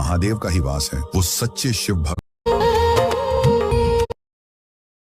महादेव का ही वास है। वो सच्चे शिव भक्त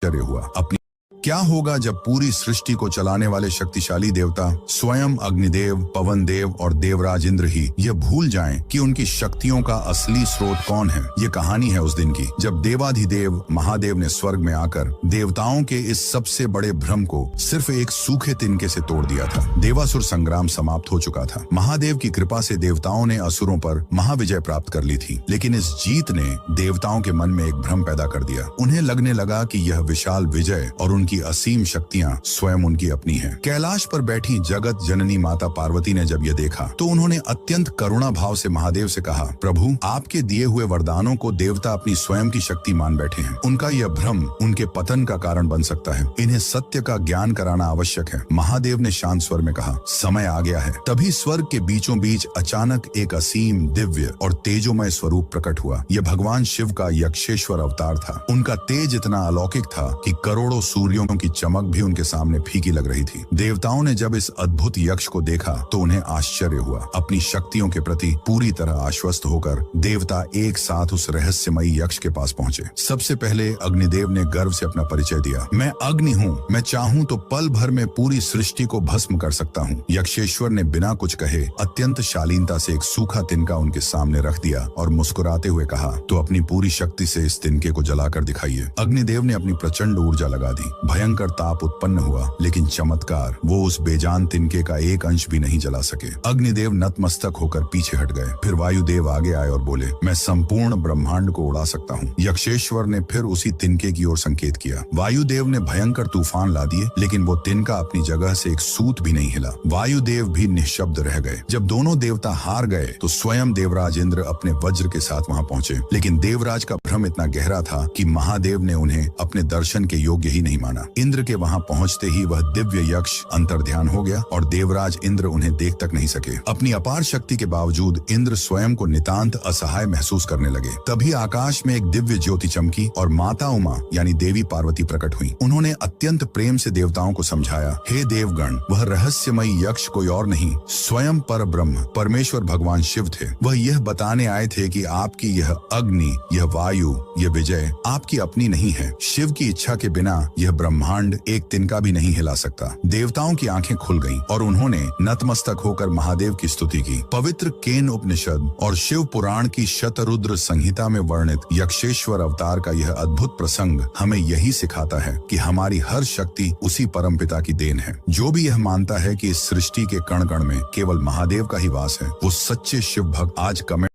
हुआ। अपनी क्या होगा जब पूरी सृष्टि को चलाने वाले शक्तिशाली देवता स्वयं अग्निदेव, पवन देव और देवराज इंद्र ही यह भूल जाएं कि उनकी शक्तियों का असली स्रोत कौन है। ये कहानी है उस दिन की जब देवाधिदेव महादेव ने स्वर्ग में आकर देवताओं के इस सबसे बड़े भ्रम को सिर्फ एक सूखे तिनके से तोड़ दिया था। देवासुर संग्राम समाप्त हो चुका था। महादेव की कृपा से देवताओं ने असुरों पर महाविजय प्राप्त कर ली थी, लेकिन इस जीत ने देवताओं के मन में एक भ्रम पैदा कर दिया। उन्हें लगने लगा कि यह विशाल विजय और उनकी असीम शक्तियां स्वयं उनकी अपनी हैं। कैलाश पर बैठी जगत जननी माता पार्वती ने जब यह देखा तो उन्होंने अत्यंत करुणा भाव से महादेव से कहा, प्रभु आपके दिए हुए वरदानों को देवता अपनी स्वयं की शक्ति मान बैठे हैं। उनका यह भ्रम उनके पतन का कारण बन सकता है। इन्हें सत्य का ज्ञान कराना आवश्यक है। महादेव ने शांत स्वर में कहा, समय आ गया है। तभी स्वर्ग के बीचों बीच अचानक एक असीम, दिव्य और तेजोमय स्वरूप प्रकट हुआ। यह भगवान शिव का यक्षेश्वर अवतार था। उनका तेज इतना अलौकिक था कि करोड़ों सूर्यों की चमक भी उनके सामने फीकी लग रही थी। देवताओं ने जब इस अद्भुत यक्ष को देखा तो उन्हें आश्चर्य हुआ। अपनी शक्तियों के प्रति पूरी तरह आश्वस्त होकर देवता एक साथ उस रहस्यमयी यक्ष के पास पहुंचे। सबसे पहले अग्निदेव ने गर्व से अपना परिचय दिया, मैं अग्नि हूँ, मैं चाहूँ तो पल भर में पूरी सृष्टि को भस्म कर सकता हूँ। यक्षेश्वर ने बिना कुछ कहे अत्यंत शालीनता से एक सूखा तिनका उनके सामने रख दिया और मुस्कुराते हुए कहा, तो अपनी पूरी शक्ति से इस तिनके को जलाकर दिखाइए। अग्निदेव ने अपनी प्रचंड ऊर्जा लगा दी। भयंकर ताप उत्पन्न हुआ, लेकिन चमत्कार, वो उस बेजान तिनके का एक अंश भी नहीं जला सके। अग्निदेव नतमस्तक होकर पीछे हट गए। फिर वायुदेव आगे आए और बोले, मैं संपूर्ण ब्रह्मांड को उड़ा सकता हूँ। यक्षेश्वर ने फिर उसी तिनके की ओर संकेत किया। वायुदेव ने भयंकर तूफान ला दिए, लेकिन वो तिनका अपनी जगह से एक सूत भी नहीं हिला। वायुदेव भी निःशब्द रह गए। जब दोनों देवता हार गए तो स्वयं देवराज इंद्र अपने वज्र के साथ वहां पहुंचे, लेकिन देवराज का भ्रम इतना गहरा था कि महादेव ने उन्हें अपने दर्शन के योग्य ही नहीं माना। इंद्र के वहां पहुंचते ही वह दिव्य यक्ष अंतर्ध्यान हो गया और देवराज इंद्र उन्हें देख तक नहीं सके। अपनी अपार शक्ति के बावजूद इंद्र स्वयं को नितांत असहाय महसूस करने लगे। तभी आकाश में एक दिव्य ज्योति चमकी और माता उमा यानी देवी पार्वती प्रकट हुई। उन्होंने अत्यंत प्रेम से देवताओं को समझाया, हे देवगण, वह रहस्यमयी यक्ष कोई और नहीं, स्वयं पर ब्रह्म परमेश्वर भगवान शिव थे। वह यह बताने आए थे कि आपकी यह अग्नि, यह वायु, यह विजय आपकी अपनी नहीं है। शिव की इच्छा के बिना यह ब्रह्मांड एक तिनका भी नहीं हिला सकता। देवताओं की आंखें खुल गईं और उन्होंने नतमस्तक होकर महादेव की स्तुति की। पवित्र केन उपनिषद और शिव पुराण की शतरुद्र संहिता में वर्णित यक्षेश्वर अवतार का यह अद्भुत प्रसंग हमें यही सिखाता है कि हमारी हर शक्ति उसी परमपिता की देन है। जो भी यह मानता है कि इस सृष्टि के कण कण में केवल महादेव का ही वास है, वो सच्चे शिव भक्त आज कमेंट